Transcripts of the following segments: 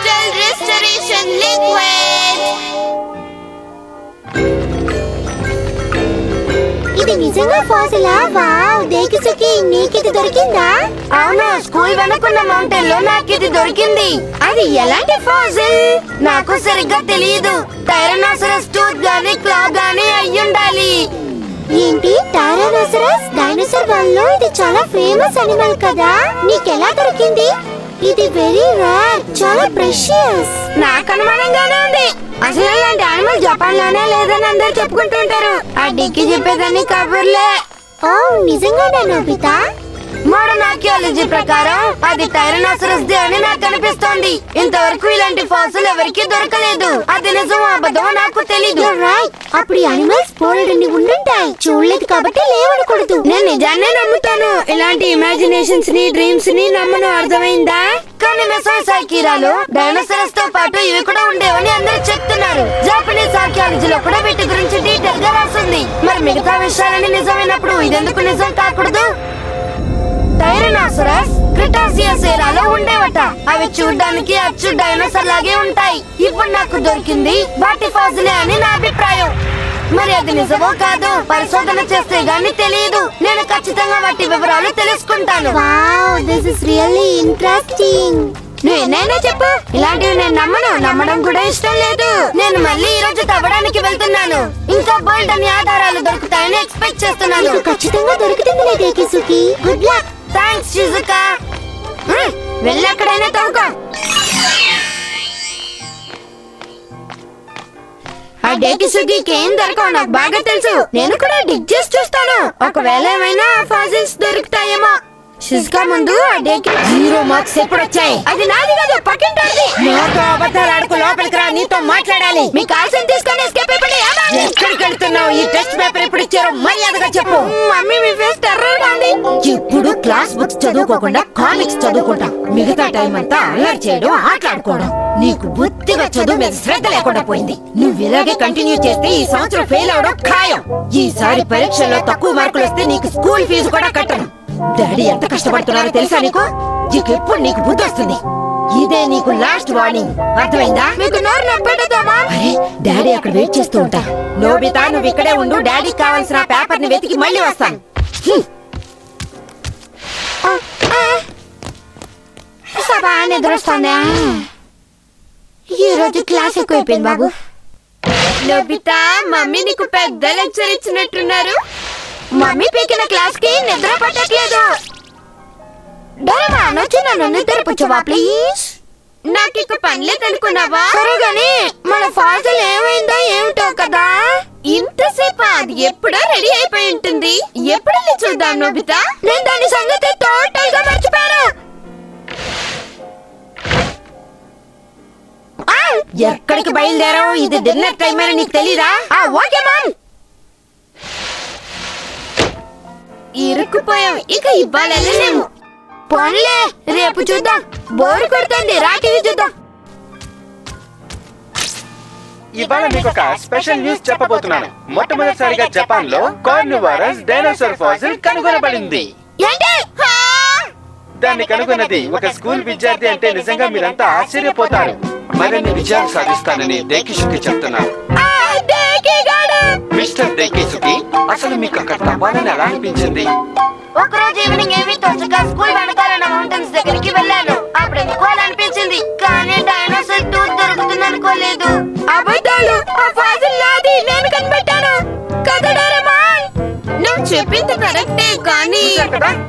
Crystal restoration liquid. ఇది నిజంగా ఫాసిలా? Wow, దేకిసుకి నీకిది దొరికిందా? అవును, స్కూల్ వెనుకున్న మౌంటైన్ లో నాకిది దొరికింది. అది ఎలాంటి ఫాసిల్ నాకు సరిగ్గా తెలియదు. టైరానోసారస్ టూత్ గాని క్లా గాని అయ్యుండాలి. ఏంటి, టైరానోసారస్? డైనోసార్ వరల్డ్ లో ఇది చాలా ఫేమస్ అనిమల్ కదా, నీకెలా దొరికింది? ఇది వెరీ రేర్, చాలా ప్రెషియస్. నాకు అనుమానంగానే ఉంది. అసలు ఇలాంటి యానిమల్ జపాన్ లోనే లేదని అందరు చెప్పుకుంటుంటారు. ఆ డిక్కి చెప్పేదాన్ని కబుర్లే. ఓ, నిజంగానే నోబితా? మోడర్న్ ఆర్కియాలజీ ప్రకారం అది టైరానోసారస్ ది అని నాకు అనిపిస్తోంది. ఇంతవరకు ఇలాంటి ఫాసిల్ ఎవరికి దొరకలేదు. అది నిజమో అబద్ధమో నాకు తెలీదు. అప్పుడు యానిమల్స్ పోలడన్ని ఉండుంటాయి, చూడలేదు కాబట్టి లేవనకూడదు. నేను నిజాన్నే నమ్ముతాను. ఇలాంటి ఇమాజినేషన్స్ ని, డ్రీమ్స్ ని నమ్మను, అర్థమైందా? కానీ మెసోసైకీరాలో డైనోసారస్ తో పాటు ఇవి కూడా ఉండేవని అందరూ చెప్తున్నారు. జాపనీస్ ఆర్కియాలజీలో కూడా వీటి గురించి డీటెయిల్ గా రాస్తుంది. మరి మిగతా విషయాలని నిజమైనప్పుడు ఇదెందుకు నిజం కాకూడదు? టైరానోసారస్ క్రిటాసియస్ ఎరాలో ఉండేవట. అవి చూడ్డానికి అచ్చు డైనోసార్ లాగే ఉంటాయి. ఇప్పుడు నాకు దొరికింది వాటి ఫాసిలే అని నా అభిప్రాయం. మరి అది నిజమో కాదో పరిశోధన చేస్తే గానీ తెలియదు. నేను ఖచ్చితంగా వాటి వివరాలు తెలుసుకుంటాను. Wow, this is really interesting. నువ్వేనైనా చెప్పు, ఇలాంటివి నేను నమ్మను, నమ్మడం కూడా ఇష్టం లేదు. నేను మళ్ళీ ఈ రోజు తవ్వడానికి వెళ్తున్నాను. ఇంకా బోల్డ్ అని ఆధారాలు దొరుకుతాయని ఎక్స్పెక్ట్ చేస్తున్నాను. ఖచ్చితంగా దొరుకుతుంది Dekisugi. Good luck. Thanks Shizuka. వెళ్ళి ఎక్కడైనా తవ్వుకో. ఆ డేకిసుగికి ఏం దొరకవు నాకు బాగా తెలుసు. నేను కూడా డిగ్ చేసి చూస్తాను. ఒకవేళ ఏమైనా ఫాసిల్స్ దొరుకుతాయేమో. షిజుకా ముందు ఆ డేకి 0 మార్క్స్ ఎప్పుడు వచ్చాయి? అది నాది కాదు, పక్కింటోడిది. నాతో అబద్ధాలు ఆడుకు, లోపలికి రా, నీతో మాట్లాడాలి. మీ కాల్సిన తీసుకొని ఎస్కేప్ అయిపోయి ఎక్కడికి వెళ్తున్నావు? ఈ టెస్ట్ పేపర్ ఎప్పుడు ఇచ్చారో మర్యాదగా చెప్పు. మమ్మీ మీ ఫేస్ టెర్రర్ గా ఉంది. ఇప్పుడు క్లాస్ బుక్స్ చదువుకోకుండా కామిక్స్ చదువుకుంటా. మిగతా టైం అంతా అల్లరి చేయడం, ఆటలాడుకోవడం. నీకు బుద్ధిగా చదువు మీద శ్రద్ధ లేకుండా పోయింది. నువ్వు ఇలాగే కంటిన్యూ చేస్తే ఈ సంవత్సరం ఫెయిల్ అవడం ఖాయం. ఈసారి పరీక్షల్లో తక్కువ మార్కులు వస్తే నీకు స్కూల్ ఫీజు కూడా కట్టను. డాడీ ఎంత కష్టపడుతున్నారో తెలుసా నీకు? ఎప్పుడు నీకు బుద్ధి వస్తుంది. ఇదే నీకు లాస్ట్ వార్నింగ్, అర్థమైందా? మీకు నోరు నొప్పెడతామా? అరే, డాడీ అక్కడ వెయిట్ చేస్తూ ఉంటా. నోబితా, నువ్వు ఇక్కడే ఉండు. డాడీకి కావాల్సిన పేపర్ ని వెతికి మళ్ళీ వస్తాను. నిద్రొస్తానే. ఈ రోజు క్లాస్ ఎక్కువైపోయింది బాబు. నోబితా, మమ్మీ నీకు పెద్ద లెక్చర్ ఇచ్చినట్టున్నారు. మమ్మీ పీకిన క్లాస్ కి నిద్ర పట్టట్లేదు. డోరేమాన్ వచ్చి నన్ను నిద్రపుచ్చవా ప్లీజ్? నాకు ఇక పనిలేదనుకున్నావా? సరే గాని మన ఫాసిల్ ఏమైందో ఏమిటో కదా. ఇంతసేపు అది ఎప్పుడో రెడీ అయిపోయి ఉంటుంది. ఎప్పుడెళ్ళి చూద్దాం నోబితా? నేను దాని సంగతి టోటల్ గా మర్చిపోయాను. ఎక్కడికి బయలుదేరావు? ఇది డిన్నర్ టైం అని నీకు తెలీదా? Okay ma'am. ఇరుక్కుపోయాం, ఇక ఇవాళ వెళ్ళలేము. పోన్లే, రేపు చూద్దాం. బోరు కొడుతుంది, రా టీవీ చూద్దాం. ఇవాళ మీకు ఒక స్పెషల్ న్యూస్ చెప్పబోతున్నాను. మొట్టమొదటిసారిగా జపాన్ లో కార్నివారస్ డైనోసార్ ఫాసిల్ కనుగొనబడింది. ఏంటి? దాన్ని కనుగొన్నది ఒక స్కూల్ విద్యార్థి అంటే నిజంగా మీరంతా ఆశ్చర్యపోతారు. మరిన్ని విజయాలు సాధిస్తానని డేకిసుకి చెప్తున్నారు. మిస్టర్ డేకిసుకి, అసలు మీకు అక్కడ తవ్వాలని ఎలా అనిపించింది? ఒకరోజు ఈవినింగ్ ఏమీ తోచక స్కూల్ వెనకాలన్న మౌంటైన్స్ దగ్గరికి వెళ్ళాను. అప్పుడు ఎందుకు అలా అనిపించింది, కానీ డైనోసార్ టూత్ దొరుకుతుంది అనుకోలేదు. అబద్ధాలు, ఆ ఫాసిల్ నాది, నేను కనిపెట్టాను కదా డోరేమాన్. నువ్వు చెప్పింది కరెక్టే, కానీ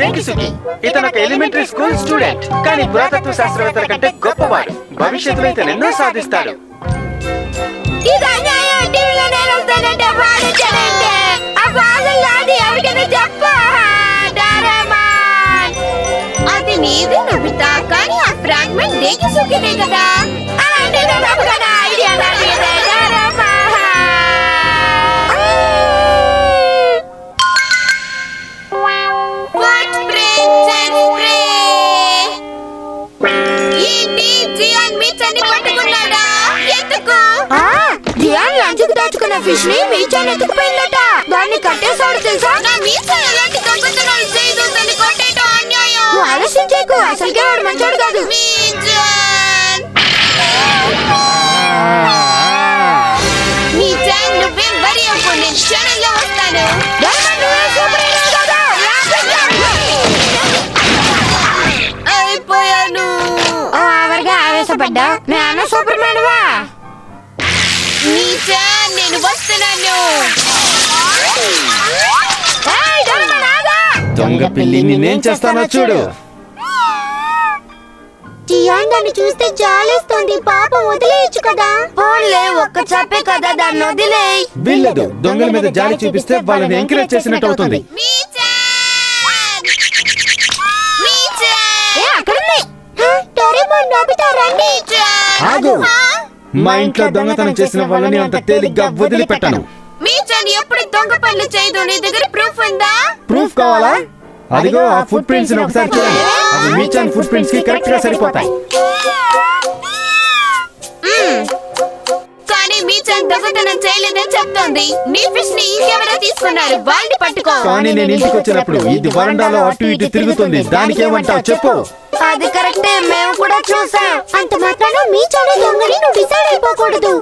డేకిసుకి ఇతను ఒక ఎలిమెంటరీ స్కూల్ స్టూడెంట్, కానీ పురాతత్వ శాస్త్రవేత్తల కంటే గొప్పవాడు. భవిష్యత్తులో ఇతను ఎన్నో సాధిస్తాడు. ఇది అన్యాయం. టీవీలో నేను వస్తానంటే వాడించానంటే ఆ ఫాసిల్ నాది, ఎవరికైనా చెప్పు డోరేమాన్. అది నీది నోబితా, కానీ ఆ ఫ్రాగ్మెంట్ డేకిసుకినే కదా. అలాంటి ఐడియా దాచుకున్న ఫిష్ ని మీచాన్ ఎత్తుకుపోయిందట. దాన్ని కట్టేశాడు తెలుసా? నా మీచా ఎలాంటి దొంగతనాలు చేయదు, దాన్ని కొట్టేయడం అన్యాయం. ఆలస్యం చేయకు, అసలుకే వాడు మంచోడు కాదు. మీచాన్ ఆశపడ్డా నేను సూపర్ మ్యాన్ వా. మీచాన్ నేను వస్తున్నాను. ఏయ్, డోరేమాన్ ఆగు. దొంగ పిల్లి నేనేం చేస్తానో చూడు. జియాన్ దాన్ని చూస్తే జాలేస్తుంది, పాపం వదిలేయచ్చు కదా. పోన్లే, ఒక్క చాపే కదా, దాన్ని వదిలేయ్. వీళ్ళదు దొంగల మీద జాలి చూపిస్తే వాళ్ళని ఎంకరేజ్ చేసినట్టు అవుతుంది. మీచాన్ మీచాన్ ఏ, అక్కడుంది. డోరేమాన్, నోబితా రండి. మీచాన్ ఆగు. మా ఇంట్లో దొంగతనం చేసిన వాళ్ళని అంత తేలిగ్గా వదిలిపెట్టను. మీచాన్ ఎప్పుడు దొంగ పనులు చేయదు. నీ దగ్గర ప్రూఫ్ ఉందా? ప్రూఫ్ కావాలా? అదిగో ఆ ఫుట్ ప్రింట్స్ ఒకసారి చూడండి. అవి మీచాన్ ఫుట్ ప్రింట్స్ కి కరెక్ట్ గా సరిపోతాయి. కానీ మీచాన్ దొంగతనం చేయలేదని చెప్తోంది. నీ ఫిష్ ని ఇంకెవరో తీసుకున్నారు, వాళ్ళని పట్టుకో. కానీ నేను ఇంటికి వచ్చినప్పుడు ఇది వరండాలో అటు ఇటు తిరుగుతుంది. దానికేమంటావు చెప్పు. అది కరెక్టే, మేము కూడా చూసాం. అంత మాత్రాన మీ చాలే దొంగని నువ్వు డిసైడ్ అయిపోకూడదు.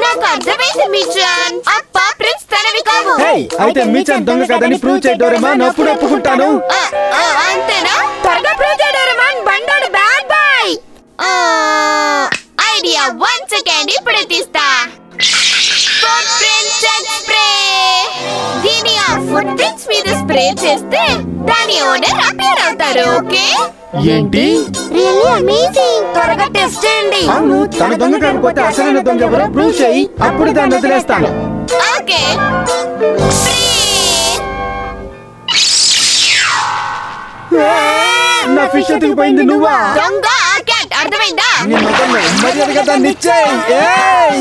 నాకు అర్థమైంది మీచాన్. అప్ప ప్రిన్స్ తనవి కావు. హే, అయితే మీచాన్ దొంగ కాదని ప్రూవ్ చేయి డోరేమాన్, అప్పుడు ఒప్పుకుంటాను. అంతేనా? త్వరగా ప్రూవ్ చేయి డోరేమాన్, బండోడు బ్యాడ్ బాయ్. ఐడియా 1 సెకండ్ ఇప్పుడే తీస్తా. Footprint check spray. దీని ఆ ఫుట్ ప్రింట్స్ మీద స్ప్రే చేస్తే దాని ఓనర్ అపియర్ అవుతారు. ఓకే? ఏంటి? Really amazing. త్వరగా టెస్ట్ చేయండి. అవును, తన దొంగ కాకపోతే అసలైన దొంగ ఎవరో ప్రూవ్ చేయి, అప్పుడు దాన్ని వదిలేస్తాను. ఓకే. నా ఫిష్ ఎత్తుకుపోయింది నువ్వా? దొంగ క్యాట్, అర్థమైందా? నీ మగన్ని మర్యాదగా దాన్ని ఇచ్చేయ్. ఏయ్!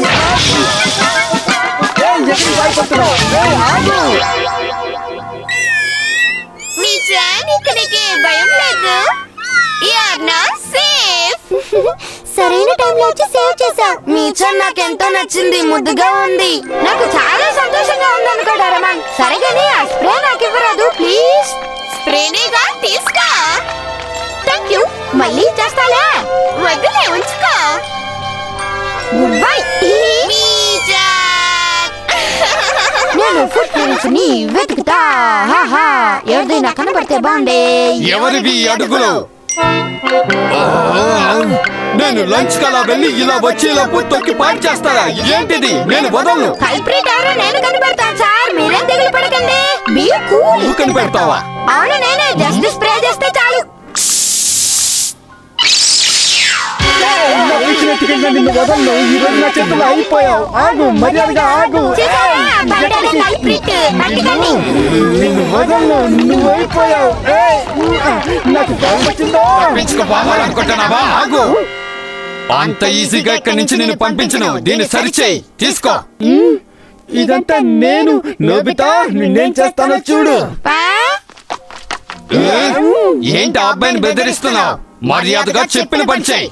ఏయ్, ఎక్కడికి భయపడుతున్నావ్? ఏయ్, ఆగు! మీచాన్, ఇక నీకే భయం లేదు. You are not safe. సరైన టైంలో వచ్చి సేవ్ చేసావు. మీచాన్ నాకెంతో నచ్చింది, ముద్దుగా ఉంది. నాకు చాలా సంతోషంగా ఉంది అనుకో డోరేమాన్. సరే కానీ ఆ స్ప్రే నాకు ఇవ్వరాదు ప్లీజ్. స్ప్రేనేగా, తీసుకో. థ్యాంక్ యూ, మళ్ళీ చేస్తాలే. వదిలే, ఉంచుకో. Good bye. మీచాన్. నేను ఫుట్ ప్రింట్స్ ని వెతుకుతా. హాహా, ఎవరిదైనా కనబడితే బాగుండే. ఎవరివి అడుగులు? నేను లంచ్ కలా వెళ్ళి ఇలా వచ్చేలోపు తొక్కి పాటు చేస్తారా? ఏంటిది? నేను వదలను. కల్ప్రిట్ ఎవరో నేను కనిపెడతాను సార్, మీరేం దిగులు పడకండి. Be cool. నువ్వు కనిపెడతావా? అవును, నేనే. జస్ట్ స్ప్రే చేస్తే చాలు. నా ఫిష్ ఎత్తుకెళ్ళి నిన్ను వదలను. ఈ రోజు నా చేతుల్లో అయిపోయావు. ఆగు, మర్యాదగా ఆగు. చూసావా? బయటనే కల్ప్రిట్. పట్టుకోండి. నిన్ను వదలను, నువ్వు అయిపోయావు. ఏయ్, నాకు భయం వచ్చిందో. పంపించుకోవాలనుకుంటున్నావా? ఆగు. అంత ఈజీగా ఇక్కడి నుంచి నేను పంపించను. దీన్ని సరిచేయి, తీసుకో. ఇదంతా నేను. నోబితా, నిన్నేం చేస్తానో చూడు. ఏ? ఏంటి ఆ అబ్బాయిని బెదిరిస్తున్నావు? మర్యాదగా చెప్పిన పని చేయి.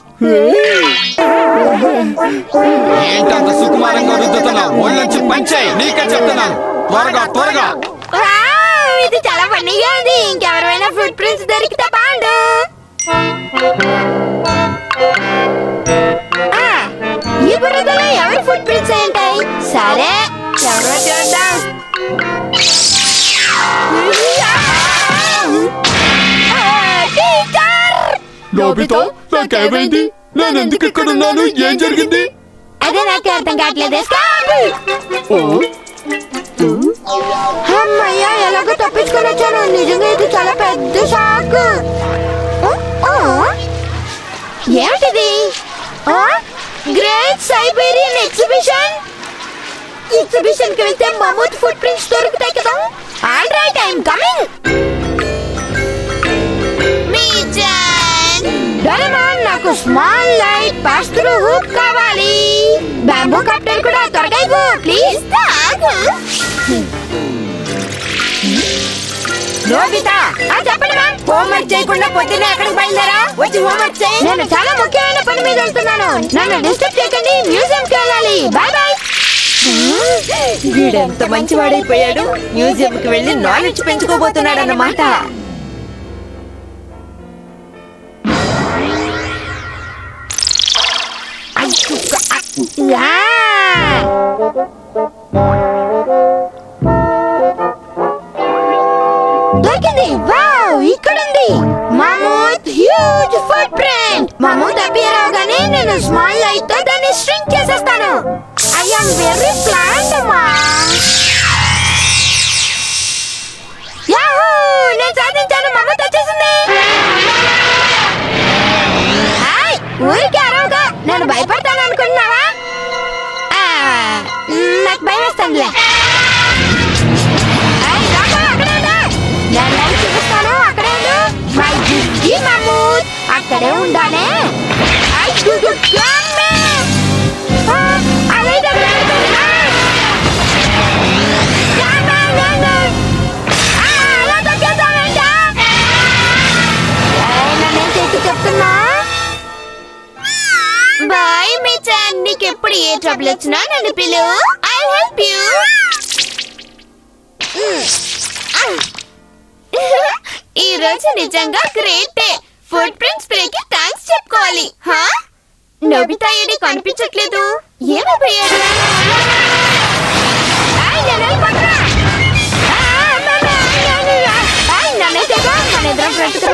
ఏంటంత సుకుమారంగా రుద్దుతున్నావు? ఒళ్ళొంచి పని చేయి. నీకే చెప్తున్నాను, త్వరగా త్వరగా. ఇది చాలా ఫన్నీగా ఉంది. ఇంకెవరైనా ఫుట్ ప్రింట్స్ దొరికితే బాగుండు. ఈ బురదలో ఎవరి ఫుట్ ప్రింట్స్ ఏంటాయి? సరే, ఎవరో చూద్దాం. నోబితా, నాకేమైంది? నేను ఎందుకు ఇక్కడ ఉన్నాను? ఏం జరిగింది? అదే నాకు అర్థం కావట్లేదు. అమ్మయ్యా, ఎలాగో తప్పించుకొని వచ్చాను. నిజంగా ఇది చాలా పెద్ద షాక్. ఏమిటిది? Great Siberian exhibition. ఎగ్జిబిషన్ కి వెళ్తే మమూత్ ఫుట్ ప్రింట్స్ దొరుకుతాయి కదా. All right, I'm coming. Miichan. Doraemon, నాకు small light pass through hoop కావాలి. బ్యాంబూ కప్టర్ కూడా త్వరగా ఇవ్వు ప్లీజ్. నోబితా, చెప్పండి మ్యామ్. హోంవర్క్ చేయకుండా పొద్దున్నే ఎక్కడికి బయలుదేరా? వచ్చి హోంవర్క్ చేయి. నేను చాలా ముఖ్యమైన పని మీద వెళ్తున్నాను. నన్ను డిస్టర్బ్ చేయకండి. మ్యూజియం కి వెళ్ళాలి. Bye bye. వీడెంత మంచివాడైపోయాడు. మ్యూజియం కి వెళ్ళి నాలెడ్జ్ పెంచుకోబోతున్నాడు అన్నమాట. దొరికింది. వావ్, ఇక్కడుంది. Mammoth huge footprint. Mammoth appear అవగానే నేను స్మాల్ లైట్ తో దాన్ని స్ట్రింక్ చేసేస్తాను. ఐ యామ్ వెరీ ప్లాంట్ అమ్మా. యాహూ! నేను సాధించాను. మమూత్ వచ్చేసింది. ఊరికే అరవగా. నేను భయపడతాను అనుకుంటున్నావా? నాకు భయం వేస్తానులే. నేను చూపిస్తాను. అక్కడే ఉండు. మై జిగ్గి మమూత్ అక్కడే ఉండానే. చెప్తున్నా. బాయ్ మిచన్, నీకెప్పుడు ఏ ట్రబుల్ వచ్చినా నన్ను పిలు. I help you. ఈ రోజు నిజంగా గ్రేట్ డే. ఫుట్ ప్రింట్ స్ప్రేకి థాంక్స్ చెప్పుకోవాలి. నోబితా ఏడి కనిపించట్లేదు. ఏమైపోయాడు? నన్నే తెగ మన ఇద్దరం ఫ్రెండ్స్.